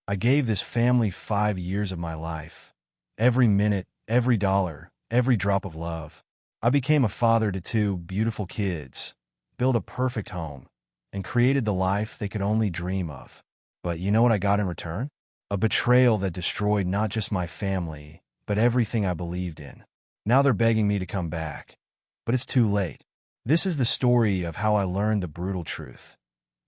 I gave this family 5 years of my life. Every minute, every dollar, every drop of love. I became a father to two beautiful kids, built a perfect home, and created the life they could only dream of. But you know what I got in return? A betrayal that destroyed not just my family, but everything I believed in. Now they're begging me to come back. But it's too late. This is the story of how I learned the brutal truth.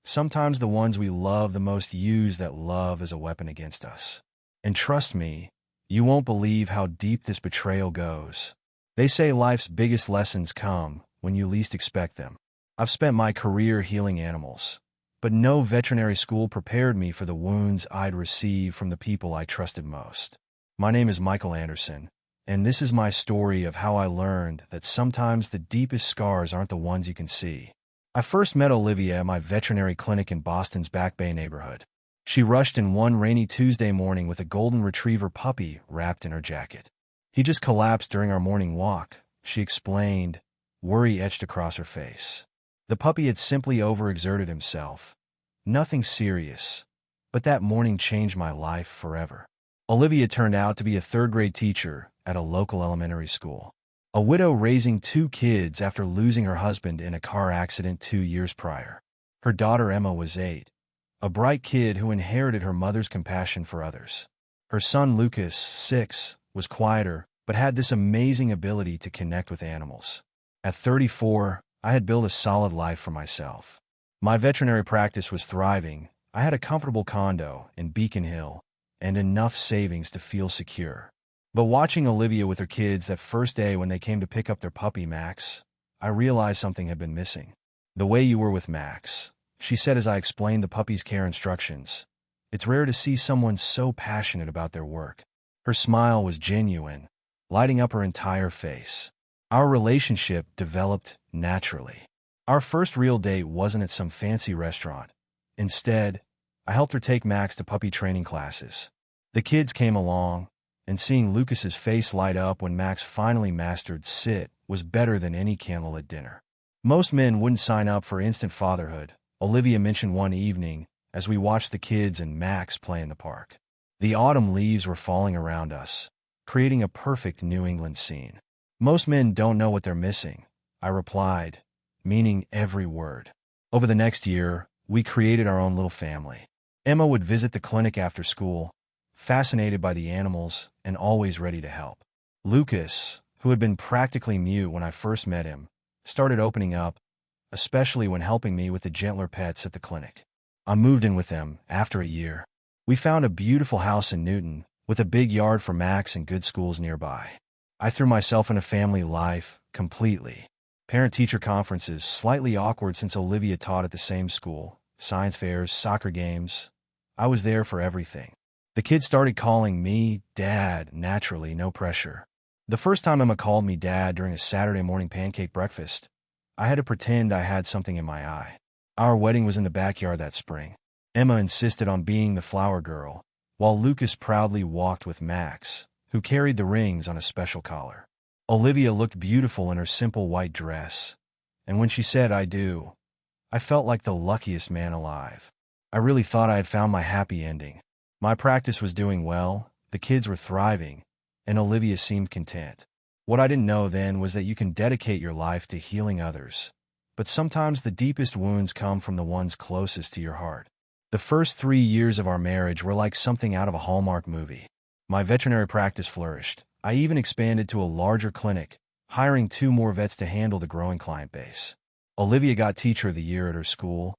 Sometimes the ones we love the most use that love as a weapon against us. And trust me, you won't believe how deep this betrayal goes. They say life's biggest lessons come when you least expect them. I've spent my career healing animals, but no veterinary school prepared me for the wounds I'd receive from the people I trusted most. My name is Michael Anderson, and this is my story of how I learned that sometimes the deepest scars aren't the ones you can see. I first met Olivia at my veterinary clinic in Boston's Back Bay neighborhood. She rushed in one rainy Tuesday morning with a golden retriever puppy wrapped in her jacket. He just collapsed during our morning walk, she explained, worry etched across her face. The puppy had simply overexerted himself. Nothing serious, but that morning changed my life forever. Olivia turned out to be a third-grade teacher at a local elementary school. A widow raising two kids after losing her husband in a car accident 2 years prior. Her daughter Emma was 8, a bright kid who inherited her mother's compassion for others. Her son Lucas, 6, was quieter, but had this amazing ability to connect with animals. At 34, I had built a solid life for myself. My veterinary practice was thriving. I had a comfortable condo in Beacon Hill and enough savings to feel secure. But watching Olivia with her kids that first day when they came to pick up their puppy Max, I realized something had been missing. The way you were with Max, she said as I explained the puppy's care instructions. It's rare to see someone so passionate about their work. Her smile was genuine, lighting up her entire face. Our relationship developed naturally. Our first real date wasn't at some fancy restaurant. Instead, I helped her take Max to puppy training classes. The kids came along, and seeing Lucas's face light up when Max finally mastered sit was better than any candlelit dinner. Most men wouldn't sign up for instant fatherhood, Olivia mentioned one evening as we watched the kids and Max play in the park. The autumn leaves were falling around us, creating a perfect New England scene. Most men don't know what they're missing, I replied, meaning every word. Over the next year, we created our own little family. Emma would visit the clinic after school, fascinated by the animals and always ready to help. Lucas, who had been practically mute when I first met him, started opening up, especially when helping me with the gentler pets at the clinic. I moved in with them after a year. We found a beautiful house in Newton, with a big yard for Max and good schools nearby. I threw myself into family life completely. Parent-teacher conferences, slightly awkward since Olivia taught at the same school, science fairs, soccer games. I was there for everything. The kids started calling me Dad, naturally, no pressure. The first time Emma called me Dad during a Saturday morning pancake breakfast, I had to pretend I had something in my eye. Our wedding was in the backyard that spring. Emma insisted on being the flower girl, while Lucas proudly walked with Max, who carried the rings on a special collar. Olivia looked beautiful in her simple white dress, and when she said "I do," I felt like the luckiest man alive. I really thought I had found my happy ending. My practice was doing well, the kids were thriving, and Olivia seemed content. What I didn't know then was that you can dedicate your life to healing others, but sometimes the deepest wounds come from the ones closest to your heart. The first 3 years of our marriage were like something out of a Hallmark movie. My veterinary practice flourished. I even expanded to a larger clinic, hiring 2 more vets to handle the growing client base. Olivia got Teacher of the Year at her school,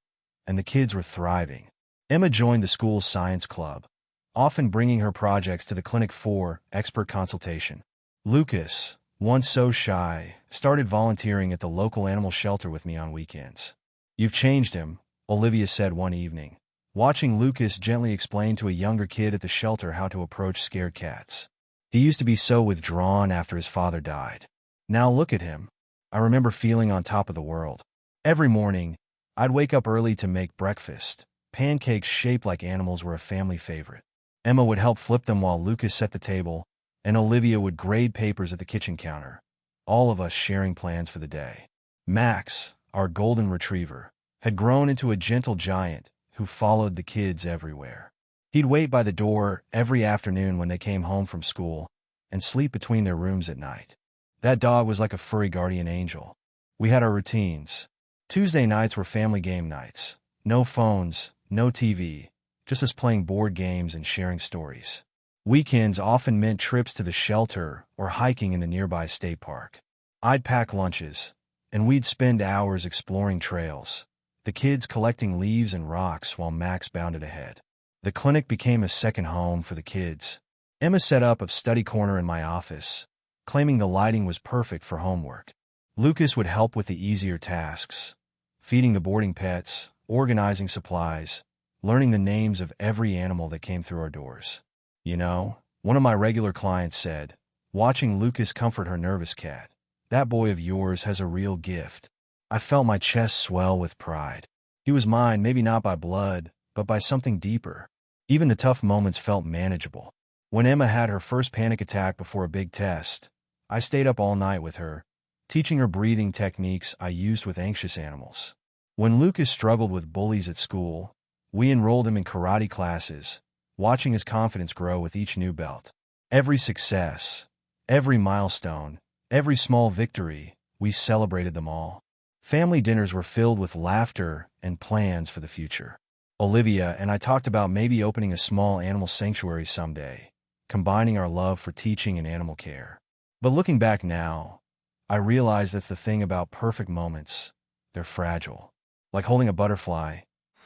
and the kids were thriving. Emma joined the school's science club, often bringing her projects to the clinic for expert consultation. Lucas, once so shy, started volunteering at the local animal shelter with me on weekends. "You've changed him," Olivia said one evening, watching Lucas gently explain to a younger kid at the shelter how to approach scared cats. "He used to be so withdrawn after his father died. Now look at him." I remember feeling on top of the world. Every morning, I'd wake up early to make breakfast. Pancakes shaped like animals were a family favorite. Emma would help flip them while Lucas set the table, and Olivia would grade papers at the kitchen counter, all of us sharing plans for the day. Max, our golden retriever, had grown into a gentle giant who followed the kids everywhere. He'd wait by the door every afternoon when they came home from school and sleep between their rooms at night. That dog was like a furry guardian angel. We had our routines. Tuesday nights were family game nights. No phones, no TV, just us playing board games and sharing stories. Weekends often meant trips to the shelter or hiking in the nearby state park. I'd pack lunches, and we'd spend hours exploring trails, the kids collecting leaves and rocks while Max bounded ahead. The clinic became a second home for the kids. Emma set up a study corner in my office, claiming the lighting was perfect for homework. Lucas would help with the easier tasks, feeding the boarding pets, organizing supplies, learning the names of every animal that came through our doors. You know, one of my regular clients said, watching Lucas comfort her nervous cat, "That boy of yours has a real gift." I felt my chest swell with pride. He was mine, maybe not by blood, but by something deeper. Even the tough moments felt manageable. When Emma had her first panic attack before a big test, I stayed up all night with her, teaching her breathing techniques I used with anxious animals. When Lucas struggled with bullies at school, we enrolled him in karate classes, watching his confidence grow with each new belt. Every success, every milestone, every small victory, we celebrated them all. Family dinners were filled with laughter and plans for the future. Olivia and I talked about maybe opening a small animal sanctuary someday, combining our love for teaching and animal care. But looking back now, I realize that's the thing about perfect moments. They're fragile. Like holding a butterfly.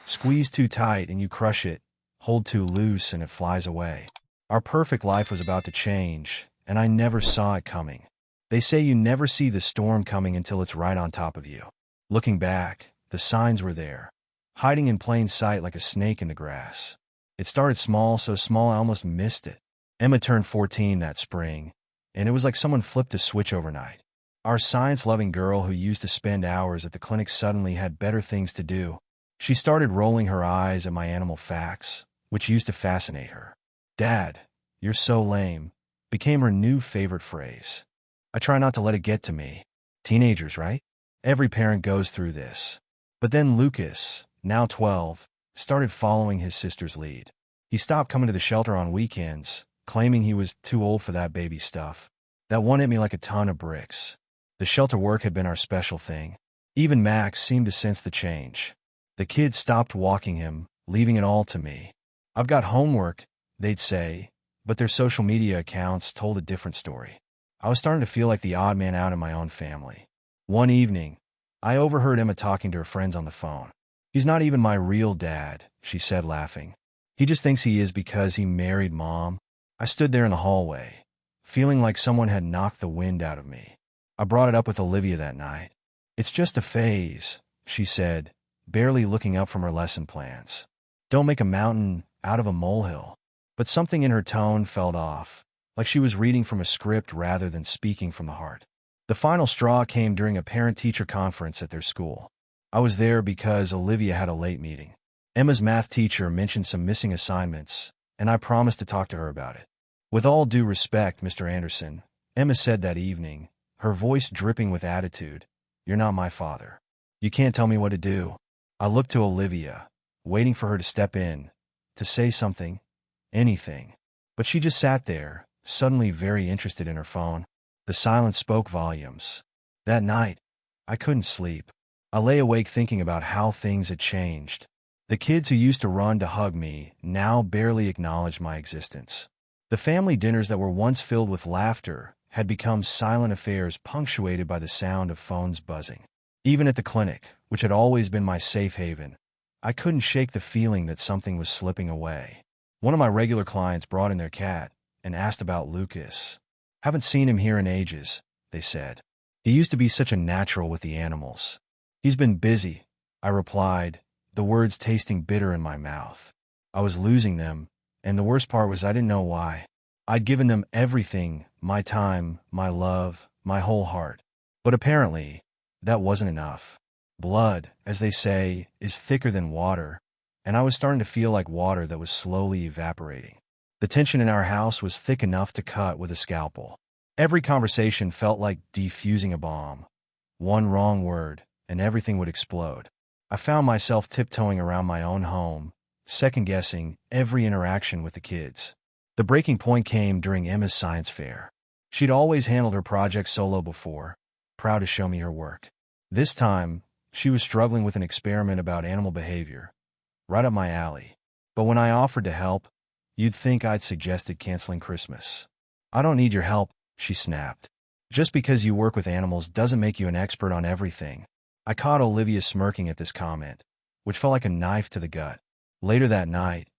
Squeeze too tight and you crush it. Hold too loose and it flies away. Our perfect life was about to change, and I never saw it coming. They say you never see the storm coming until it's right on top of you. Looking back, the signs were there, hiding in plain sight like a snake in the grass. It started small, so small I almost missed it. Emma turned 14 that spring, and it was like someone flipped a switch overnight. Our science-loving girl who used to spend hours at the clinic suddenly had better things to do. She started rolling her eyes at my animal facts, which used to fascinate her. "Dad, you're so lame," became her new favorite phrase. I try not to let it get to me. Teenagers, right? Every parent goes through this. But then Lucas, now 12, started following his sister's lead. He stopped coming to the shelter on weekends, claiming he was too old for that baby stuff. That one hit me like a ton of bricks. The shelter work had been our special thing. Even Max seemed to sense the change. The kids stopped walking him, leaving it all to me. "I've got homework," they'd say, but their social media accounts told a different story. I was starting to feel like the odd man out in my own family. One evening, I overheard Emma talking to her friends on the phone. "He's not even my real dad," she said, laughing. "He just thinks he is because he married Mom." I stood there in the hallway, feeling like someone had knocked the wind out of me. I brought it up with Olivia that night. "It's just a phase," she said, barely looking up from her lesson plans. "Don't make a mountain out of a molehill." But something in her tone felt off, like she was reading from a script rather than speaking from the heart. The final straw came during a parent-teacher conference at their school. I was there because Olivia had a late meeting. Emma's math teacher mentioned some missing assignments, and I promised to talk to her about it. "With all due respect, Mr. Anderson," Emma said that evening, her voice dripping with attitude, "you're not my father. You can't tell me what to do." I looked to Olivia, waiting for her to step in, to say something, anything. But she just sat there, suddenly very interested in her phone. The silence spoke volumes. That night, I couldn't sleep. I lay awake thinking about how things had changed. The kids who used to run to hug me now barely acknowledged my existence. The family dinners that were once filled with laughter had become silent affairs punctuated by the sound of phones buzzing. Even at the clinic, which had always been my safe haven, I couldn't shake the feeling that something was slipping away. One of my regular clients brought in their cat and asked about Lucas. "Haven't seen him here in ages," they said. "He used to be such a natural with the animals." "He's been busy," I replied, the words tasting bitter in my mouth. I was losing them, and the worst part was I didn't know why. I'd given them everything, my time, my love, my whole heart. But apparently, that wasn't enough. Blood, as they say, is thicker than water, and I was starting to feel like water that was slowly evaporating. The tension in our house was thick enough to cut with a scalpel. Every conversation felt like defusing a bomb. One wrong word, and everything would explode. I found myself tiptoeing around my own home, second-guessing every interaction with the kids. The breaking point came during Emma's science fair. She'd always handled her project solo before, proud to show me her work. This time, she was struggling with an experiment about animal behavior, right up my alley. But when I offered to help, you'd think I'd suggested canceling Christmas. "I don't need your help," she snapped. "Just because you work with animals doesn't make you an expert on everything." I caught Olivia smirking at this comment, which felt like a knife to the gut. Later that night,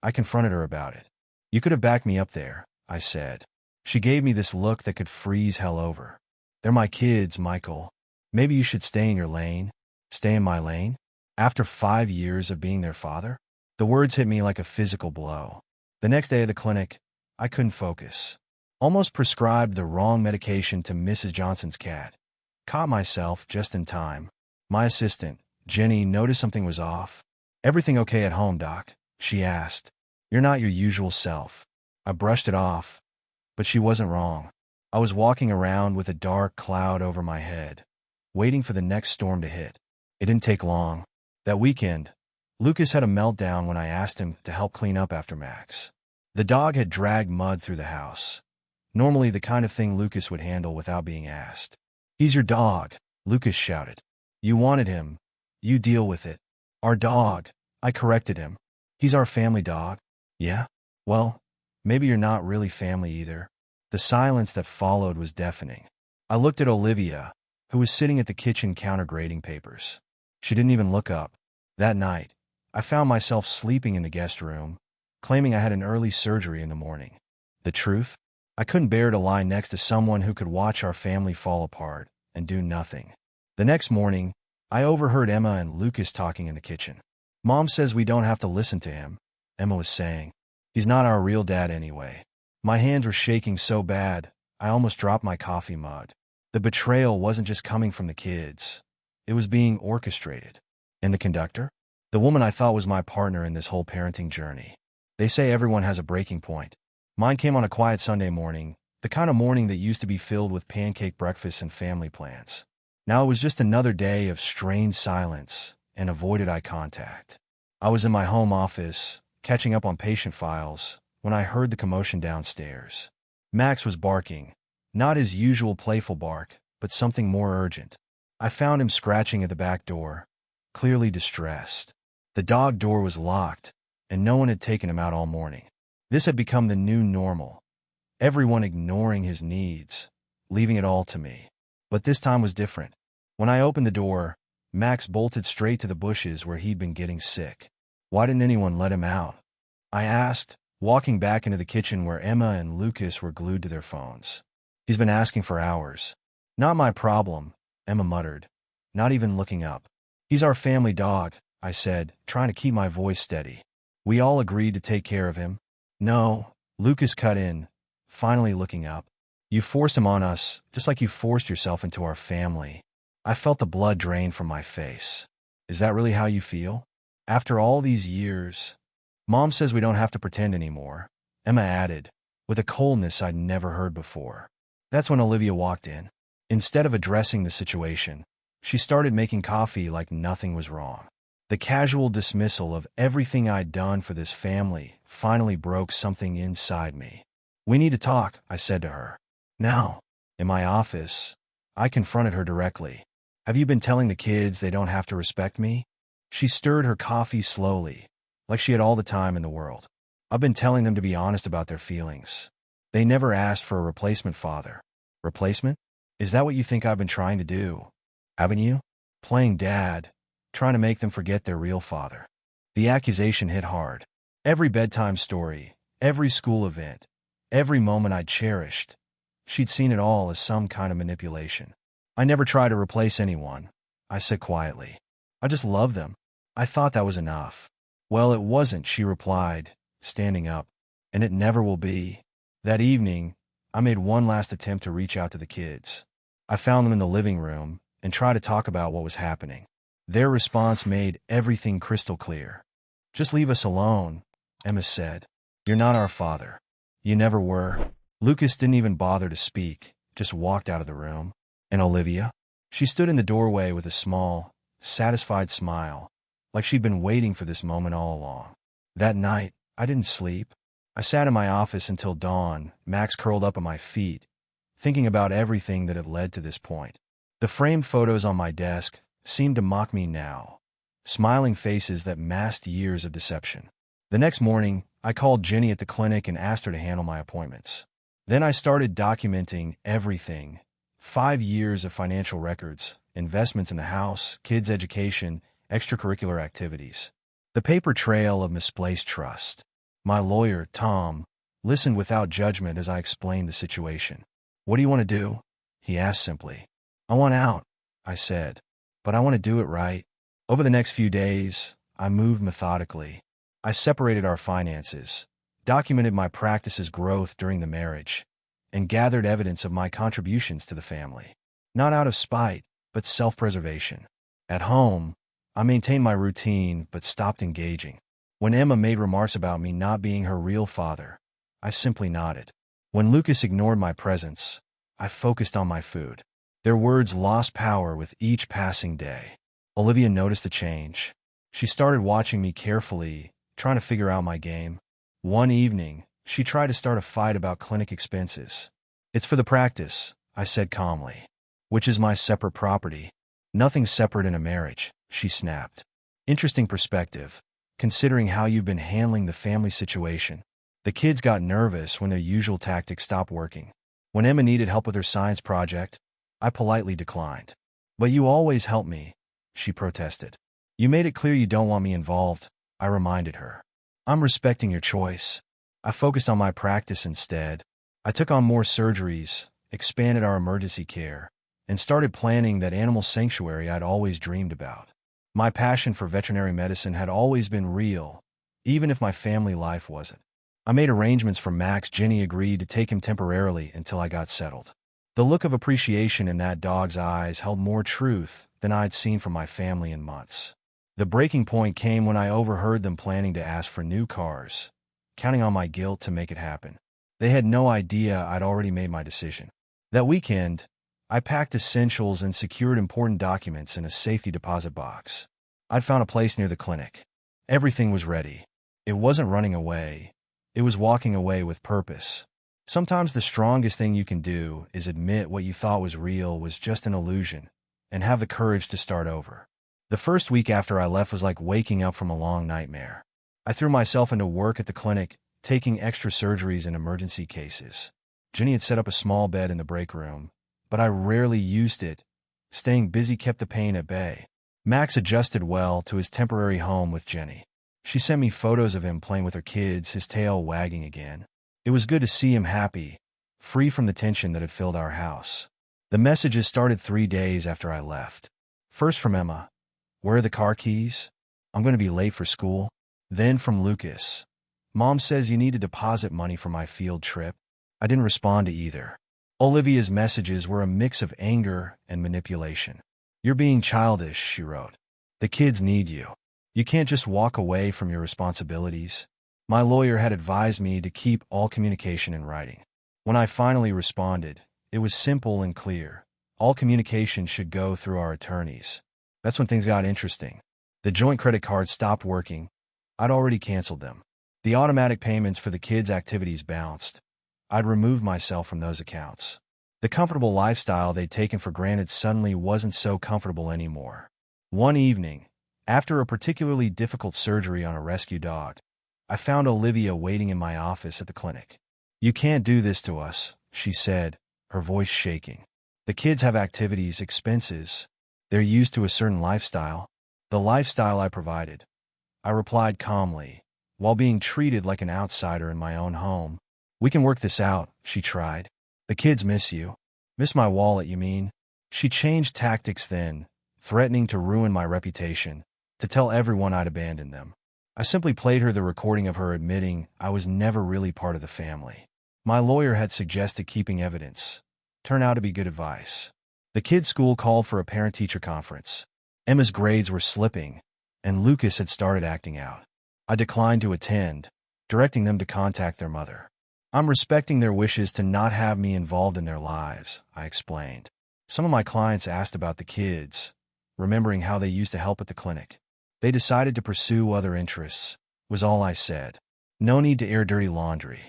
I confronted her about it. "You could have backed me up there," I said. She gave me this look that could freeze hell over. "They're my kids, Michael. Maybe you should stay in your lane." "Stay in my lane? After 5 years of being their father?" The words hit me like a physical blow. The next day at the clinic, I couldn't focus. Almost prescribed the wrong medication to Mrs. Johnson's cat. Caught myself just in time. My assistant, Jenny, noticed something was off. "Everything okay at home, Doc?" she asked. "You're not your usual self." I brushed it off, but she wasn't wrong. I was walking around with a dark cloud over my head, waiting for the next storm to hit. It didn't take long. That weekend, Lucas had a meltdown when I asked him to help clean up after Max. The dog had dragged mud through the house. Normally the kind of thing Lucas would handle without being asked. "He's your dog," Lucas shouted. "You wanted him. You deal with it." "Our dog," I corrected him. "He's our family dog." "Yeah? Well, maybe you're not really family either." The silence that followed was deafening. I looked at Olivia, who was sitting at the kitchen counter grading papers. She didn't even look up. That night, I found myself sleeping in the guest room, claiming I had an early surgery in the morning. The truth? I couldn't bear to lie next to someone who could watch our family fall apart and do nothing. The next morning, I overheard Emma and Lucas talking in the kitchen. "Mom says we don't have to listen to him," Emma was saying. "He's not our real dad anyway." My hands were shaking so bad, I almost dropped my coffee mug. The betrayal wasn't just coming from the kids. It was being orchestrated. And the conductor? The woman I thought was my partner in this whole parenting journey. They say everyone has a breaking point. Mine came on a quiet Sunday morning, the kind of morning that used to be filled with pancake breakfasts and family plans. Now it was just another day of strained silence and avoided eye contact. I was in my home office, catching up on patient files, when I heard the commotion downstairs. Max was barking, not his usual playful bark, but something more urgent. I found him scratching at the back door, clearly distressed. The dog door was locked, and no one had taken him out all morning. This had become the new normal, everyone ignoring his needs, leaving it all to me. But this time was different. When I opened the door, Max bolted straight to the bushes where he'd been getting sick. "Why didn't anyone let him out?" I asked, walking back into the kitchen where Emma and Lucas were glued to their phones. "He's been asking for hours." "Not my problem," Emma muttered, not even looking up. "He's our family dog," I said, trying to keep my voice steady. "We all agreed to take care of him." "No," Lucas cut in, finally looking up. "You forced him on us, just like you forced yourself into our family." I felt the blood drain from my face. "Is that really how you feel? After all these years?" "Mom says we don't have to pretend anymore," Emma added, with a coldness I'd never heard before. That's when Olivia walked in. Instead of addressing the situation, she started making coffee like nothing was wrong. The casual dismissal of everything I'd done for this family finally broke something inside me. "We need to talk," I said to her. "Now." In my office, I confronted her directly. "Have you been telling the kids they don't have to respect me?" She stirred her coffee slowly, like she had all the time in the world. "I've been telling them to be honest about their feelings. They never asked for a replacement father." "Replacement? Is that what you think I've been trying to do? Haven't you? Playing dad, trying to make them forget their real father." The accusation hit hard. Every bedtime story, every school event, every moment I'd cherished, she'd seen it all as some kind of manipulation. "I never try to replace anyone," I said quietly. "I just love them." I thought that was enough. "Well, it wasn't," she replied, standing up. "And it never will be." That evening, I made one last attempt to reach out to the kids. I found them in the living room and tried to talk about what was happening. Their response made everything crystal clear. "Just leave us alone," Emma said. "You're not our father. You never were." Lucas didn't even bother to speak, just walked out of the room. And Olivia? She stood in the doorway with a small, satisfied smile, like she'd been waiting for this moment all along. That night, I didn't sleep. I sat in my office until dawn, Max curled up at my feet, thinking about everything that had led to this point. The framed photos on my desk seemed to mock me now, smiling faces that masked years of deception. The next morning, I called Jenny at the clinic and asked her to handle my appointments. Then I started documenting everything: 5 years of financial records, investments in the house, kids' education, extracurricular activities. The paper trail of misplaced trust. My lawyer, Tom, listened without judgment as I explained the situation. "What do you want to do?" he asked simply. "I want out," I said, "but I want to do it right." Over the next few days, I moved methodically. I separated our finances, documented my practice's growth during the marriage, and gathered evidence of my contributions to the family. Not out of spite, but self-preservation. At home, I maintained my routine but stopped engaging. When Emma made remarks about me not being her real father, I simply nodded. When Lucas ignored my presence, I focused on my food. Their words lost power with each passing day. Olivia noticed the change. She started watching me carefully, trying to figure out my game. One evening, she tried to start a fight about clinic expenses. "It's for the practice," I said calmly, "which is my separate property." "Nothing's separate in a marriage," she snapped. "Interesting perspective, considering how you've been handling the family situation." The kids got nervous when their usual tactics stopped working. When Emma needed help with her science project, I politely declined. "But you always help me," she protested. "You made it clear you don't want me involved," I reminded her. "I'm respecting your choice." I focused on my practice instead. I took on more surgeries, expanded our emergency care, and started planning that animal sanctuary I'd always dreamed about. My passion for veterinary medicine had always been real, even if my family life wasn't. I made arrangements for Max. Jenny agreed to take him temporarily until I got settled. The look of appreciation in that dog's eyes held more truth than I'd seen from my family in months. The breaking point came when I overheard them planning to ask for new cars, counting on my guilt to make it happen. They had no idea I'd already made my decision. That weekend, I packed essentials and secured important documents in a safety deposit box. I'd found a place near the clinic. Everything was ready. It wasn't running away. It was walking away with purpose. Sometimes the strongest thing you can do is admit what you thought was real was just an illusion, and have the courage to start over. The first week after I left was like waking up from a long nightmare. I threw myself into work at the clinic, taking extra surgeries in emergency cases. Jenny had set up a small bed in the break room, but I rarely used it. Staying busy kept the pain at bay. Max adjusted well to his temporary home with Jenny. She sent me photos of him playing with her kids, his tail wagging again. It was good to see him happy, free from the tension that had filled our house. The messages started 3 days after I left. First from Emma, "Where are the car keys? I'm going to be late for school." Then from Lucas, "Mom says you need to deposit money for my field trip." I didn't respond to either. Olivia's messages were a mix of anger and manipulation. "You're being childish," she wrote. "The kids need you. You can't just walk away from your responsibilities." My lawyer had advised me to keep all communication in writing. When I finally responded, it was simple and clear. All communication should go through our attorneys. That's when things got interesting. The joint credit cards stopped working. I'd already canceled them. The automatic payments for the kids' activities bounced. I'd removed myself from those accounts. The comfortable lifestyle they'd taken for granted suddenly wasn't so comfortable anymore. One evening, after a particularly difficult surgery on a rescue dog, I found Olivia waiting in my office at the clinic. "You can't do this to us," she said, her voice shaking. "The kids have activities, expenses. They're used to a certain lifestyle." "The lifestyle I provided," I replied calmly, while being treated like an outsider in my own home. "We can work this out," she tried. "The kids miss you." "Miss my wallet, you mean?" She changed tactics then, threatening to ruin my reputation, to tell everyone I'd abandoned them. I simply played her the recording of her admitting I was never really part of the family. My lawyer had suggested keeping evidence. Turned out to be good advice. The kids' school called for a parent-teacher conference. Emma's grades were slipping, and Lucas had started acting out. I declined to attend, directing them to contact their mother. "I'm respecting their wishes to not have me involved in their lives," I explained. Some of my clients asked about the kids, remembering how they used to help at the clinic. They decided to pursue other interests. was all I said. No need to air dirty laundry.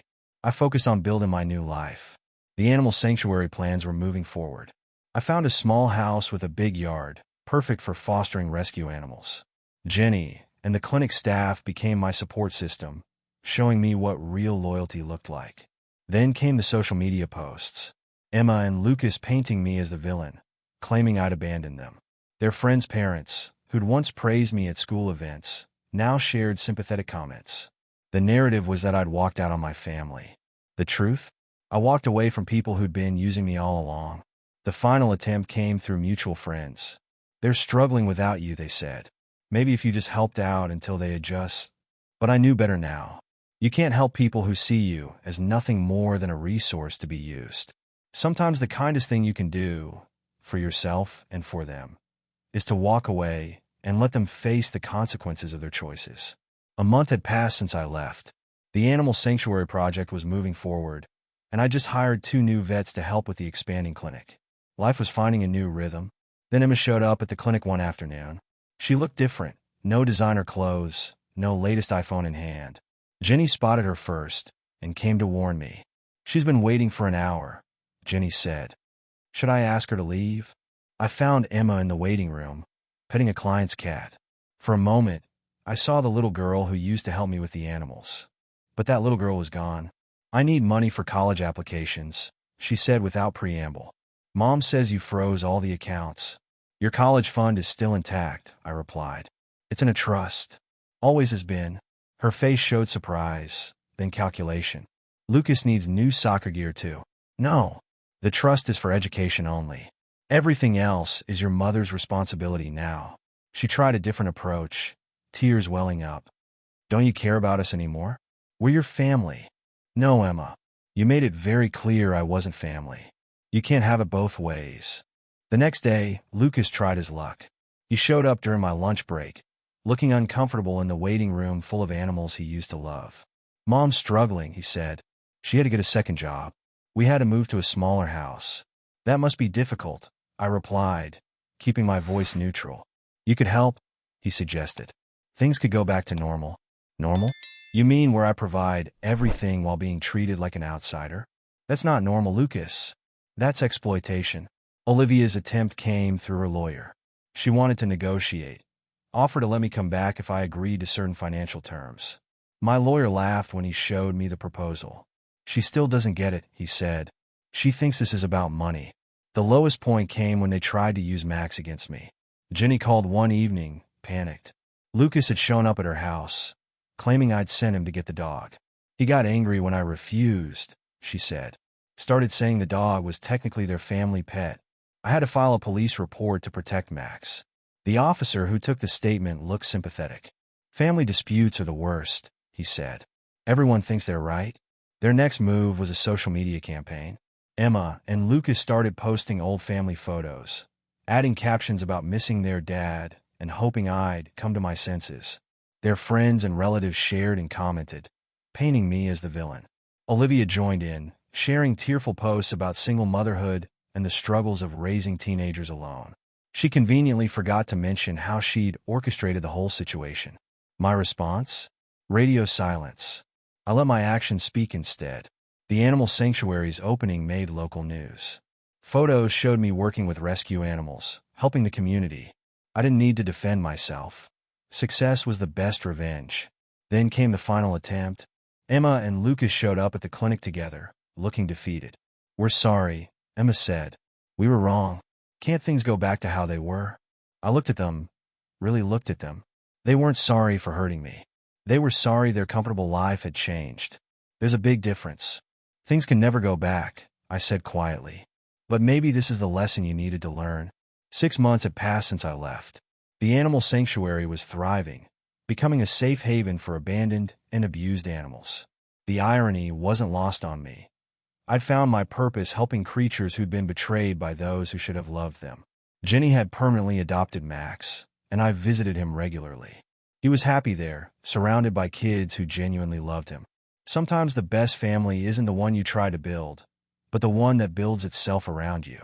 I focused on building my new life. The animal sanctuary plans were moving forward. I found a small house with a big yard, perfect for fostering rescue animals. Jenny and the clinic staff became my support system, showing me what real loyalty looked like. Then came the social media posts. Emma and Lucas painting me as the villain, claiming I'd abandoned them. Their friends' parents, who'd once praised me at school events, now shared sympathetic comments. The narrative was that I'd walked out on my family. The truth? I walked away from people who'd been using me all along. The final attempt came through mutual friends. They're struggling without you, they said. Maybe if you just helped out until they adjust. But I knew better now. You can't help people who see you as nothing more than a resource to be used. Sometimes the kindest thing you can do, for yourself and for them, is to walk away and let them face the consequences of their choices. A month had passed since I left. The animal sanctuary project was moving forward, and I just hired 2 new vets to help with the expanding clinic. Life was finding a new rhythm. Then Emma showed up at the clinic one afternoon. She looked different. No designer clothes, no latest iPhone in hand. Jenny spotted her first and came to warn me. She's been waiting for an hour, Jenny said. Should I ask her to leave? I found Emma in the waiting room, petting a client's cat. For a moment, I saw the little girl who used to help me with the animals. But that little girl was gone. I need money for college applications, she said without preamble. Mom says you froze all the accounts. Your college fund is still intact, I replied. It's in a trust. Always has been. Her face showed surprise, then calculation. Lucas needs new soccer gear too. No, the trust is for education only. Everything else is your mother's responsibility now. She tried a different approach, tears welling up. Don't you care about us anymore? We're your family. No, Emma. You made it very clear I wasn't family. You can't have it both ways. The next day, Lucas tried his luck. He showed up during my lunch break, looking uncomfortable in the waiting room full of animals he used to love. Mom's struggling, he said. She had to get a second job. We had to move to a smaller house. That must be difficult, I replied, keeping my voice neutral. You could help, he suggested. Things could go back to normal. Normal? You mean where I provide everything while being treated like an outsider? That's not normal, Lucas. That's exploitation. Olivia's attempt came through her lawyer. She wanted to negotiate, offered to let me come back if I agreed to certain financial terms. My lawyer laughed when he showed me the proposal. She still doesn't get it, he said. She thinks this is about money. The lowest point came when they tried to use Max against me. Jenny called one evening, panicked. Lucas had shown up at her house, claiming I'd sent him to get the dog. He got angry when I refused, she said. Started saying the dog was technically their family pet. I had to file a police report to protect Max. The officer who took the statement looked sympathetic. Family disputes are the worst, he said. Everyone thinks they're right. Their next move was a social media campaign. Emma and Lucas started posting old family photos, adding captions about missing their dad and hoping I'd come to my senses. Their friends and relatives shared and commented, painting me as the villain. Olivia joined in, sharing tearful posts about single motherhood and the struggles of raising teenagers alone. She conveniently forgot to mention how she'd orchestrated the whole situation. My response? Radio silence. I let my actions speak instead. The animal sanctuary's opening made local news. Photos showed me working with rescue animals, helping the community. I didn't need to defend myself. Success was the best revenge. Then came the final attempt. Emma and Lucas showed up at the clinic together, looking defeated. We're sorry, Emma said. We were wrong. Can't things go back to how they were? I looked at them, really looked at them. They weren't sorry for hurting me. They were sorry their comfortable life had changed. There's a big difference. Things can never go back, I said quietly. But maybe this is the lesson you needed to learn. 6 months had passed since I left. The animal sanctuary was thriving, becoming a safe haven for abandoned and abused animals. The irony wasn't lost on me. I'd found my purpose helping creatures who'd been betrayed by those who should have loved them. Jenny had permanently adopted Max, and I visited him regularly. He was happy there, surrounded by kids who genuinely loved him. Sometimes the best family isn't the one you try to build, but the one that builds itself around you.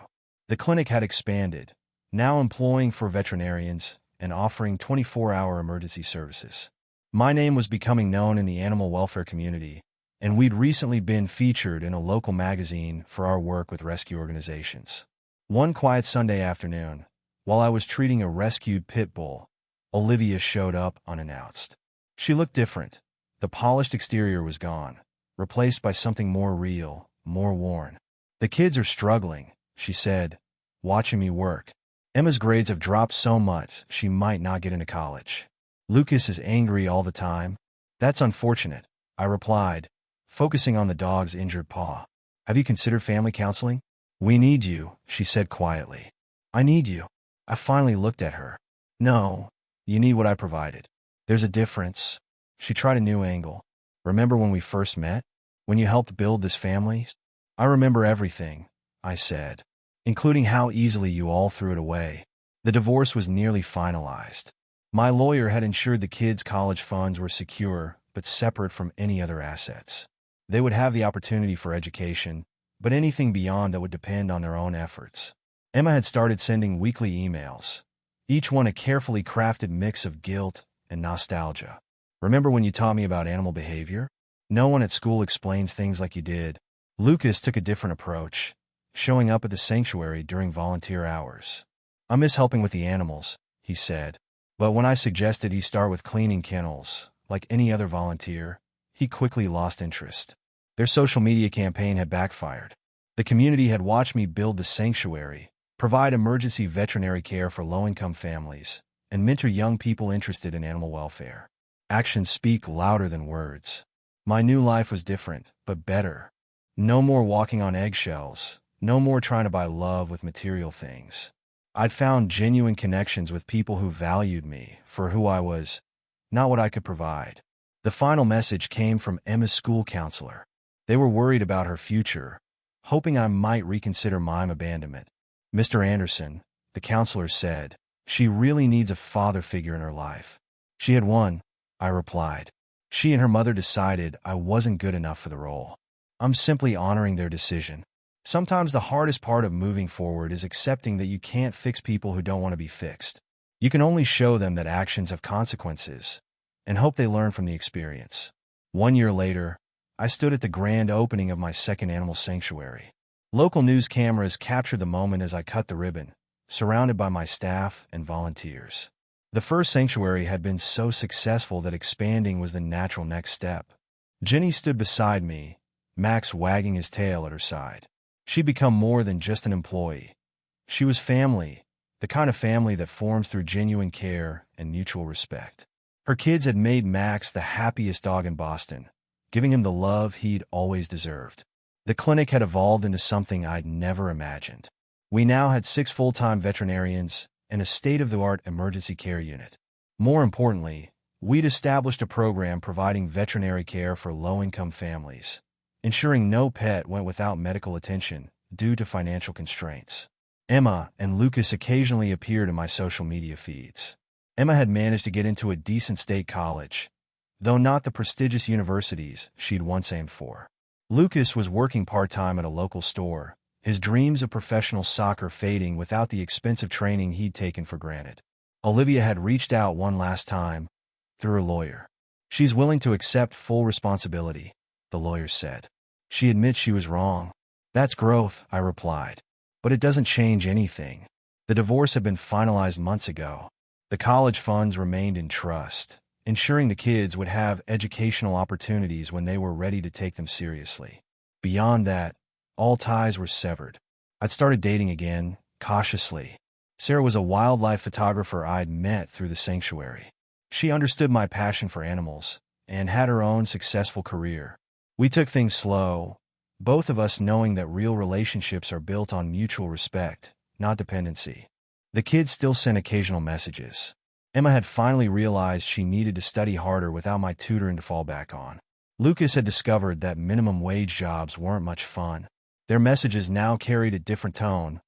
The clinic had expanded, now employing 4 veterinarians and offering 24-hour emergency services. My name was becoming known in the animal welfare community, and we'd recently been featured in a local magazine for our work with rescue organizations. One quiet Sunday afternoon, while I was treating a rescued pit bull, Olivia showed up unannounced. She looked different. The polished exterior was gone, replaced by something more real, more worn. "The kids are struggling," she said, watching me work. "Emma's grades have dropped so much she might not get into college. Lucas is angry all the time." "That's unfortunate," I replied, focusing on the dog's injured paw. "Have you considered family counseling?" "We need you," she said quietly. "I need you." I finally looked at her. "No, you need what I provided. There's a difference." She tried a new angle. "Remember when we first met? When you helped build this family?" "I remember everything," I said, "including how easily you all threw it away." The divorce was nearly finalized. My lawyer had ensured the kids' college funds were secure, but separate from any other assets. They would have the opportunity for education, but anything beyond that would depend on their own efforts. Emma had started sending weekly emails, each one a carefully crafted mix of guilt and nostalgia. "Remember when you taught me about animal behavior? No one at school explains things like you did." Lucas took a different approach, showing up at the sanctuary during volunteer hours. "I miss helping with the animals," he said. But when I suggested he start with cleaning kennels, like any other volunteer, he quickly lost interest. Their social media campaign had backfired. The community had watched me build the sanctuary, provide emergency veterinary care for low-income families, and mentor young people interested in animal welfare. Actions speak louder than words. My new life was different, but better. No more walking on eggshells, no more trying to buy love with material things. I'd found genuine connections with people who valued me for who I was, not what I could provide. The final message came from Emma's school counselor. They were worried about her future, hoping I might reconsider my abandonment. "Mr. Anderson," the counselor said, "she really needs a father figure in her life." "She had one," I replied. "She and her mother decided I wasn't good enough for the role. I'm simply honoring their decision." Sometimes the hardest part of moving forward is accepting that you can't fix people who don't want to be fixed. You can only show them that actions have consequences and hope they learn from the experience. 1 year later, I stood at the grand opening of my second animal sanctuary. Local news cameras captured the moment as I cut the ribbon, surrounded by my staff and volunteers. The first sanctuary had been so successful that expanding was the natural next step. Jenny stood beside me, Max wagging his tail at her side. She'd become more than just an employee. She was family, the kind of family that forms through genuine care and mutual respect. Her kids had made Max the happiest dog in Boston, giving him the love he'd always deserved. The clinic had evolved into something I'd never imagined. We now had 6 full-time veterinarians and a state-of-the-art emergency care unit. More importantly, we'd established a program providing veterinary care for low-income families, ensuring no pet went without medical attention due to financial constraints. Emma and Lucas occasionally appeared in my social media feeds. Emma had managed to get into a decent state college, though not the prestigious universities she'd once aimed for. Lucas was working part-time at a local store, his dreams of professional soccer fading without the expensive training he'd taken for granted. Olivia had reached out one last time, through her lawyer. "She's willing to accept full responsibility," the lawyer said. "She admits she was wrong." "That's growth," I replied. "But it doesn't change anything. The divorce had been finalized months ago. The college funds remained in trust, ensuring the kids would have educational opportunities when they were ready to take them seriously. Beyond that, all ties were severed. I'd started dating again, cautiously. Sarah was a wildlife photographer I'd met through the sanctuary. She understood my passion for animals and had her own successful career. We took things slow, both of us knowing that real relationships are built on mutual respect, not dependency. The kids still sent occasional messages. Emma had finally realized she needed to study harder without my tutoring to fall back on. Lucas had discovered that minimum wage jobs weren't much fun. Their messages now carried a different tone,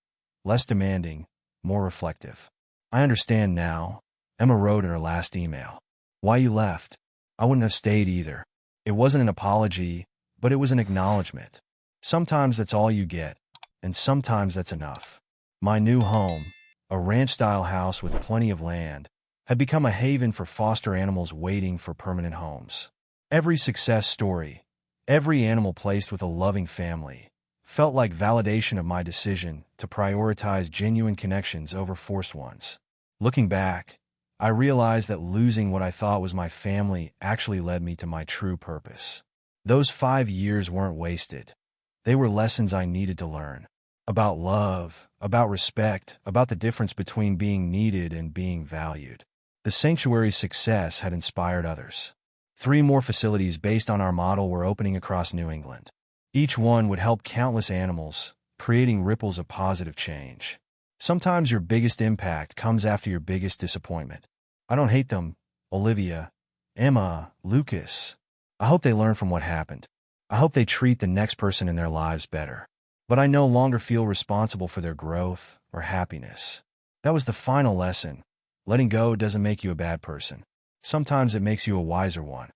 less demanding, more reflective. "I understand now," Emma wrote in her last email. "Why you left. I wouldn't have stayed either." It wasn't an apology, but it was an acknowledgement. Sometimes that's all you get, and sometimes that's enough. My new home, a ranch-style house with plenty of land, had become a haven for foster animals waiting for permanent homes. Every success story, every animal placed with a loving family, felt like validation of my decision to prioritize genuine connections over forced ones. Looking back, I realized that losing what I thought was my family actually led me to my true purpose. Those 5 years weren't wasted. They were lessons I needed to learn. About love, about respect, about the difference between being needed and being valued. The sanctuary's success had inspired others. 3 more facilities based on our model were opening across New England. Each one would help countless animals, creating ripples of positive change. Sometimes your biggest impact comes after your biggest disappointment. I don't hate them, Olivia, Emma, Lucas. I hope they learn from what happened. I hope they treat the next person in their lives better. But I no longer feel responsible for their growth or happiness. That was the final lesson. Letting go doesn't make you a bad person. Sometimes it makes you a wiser one.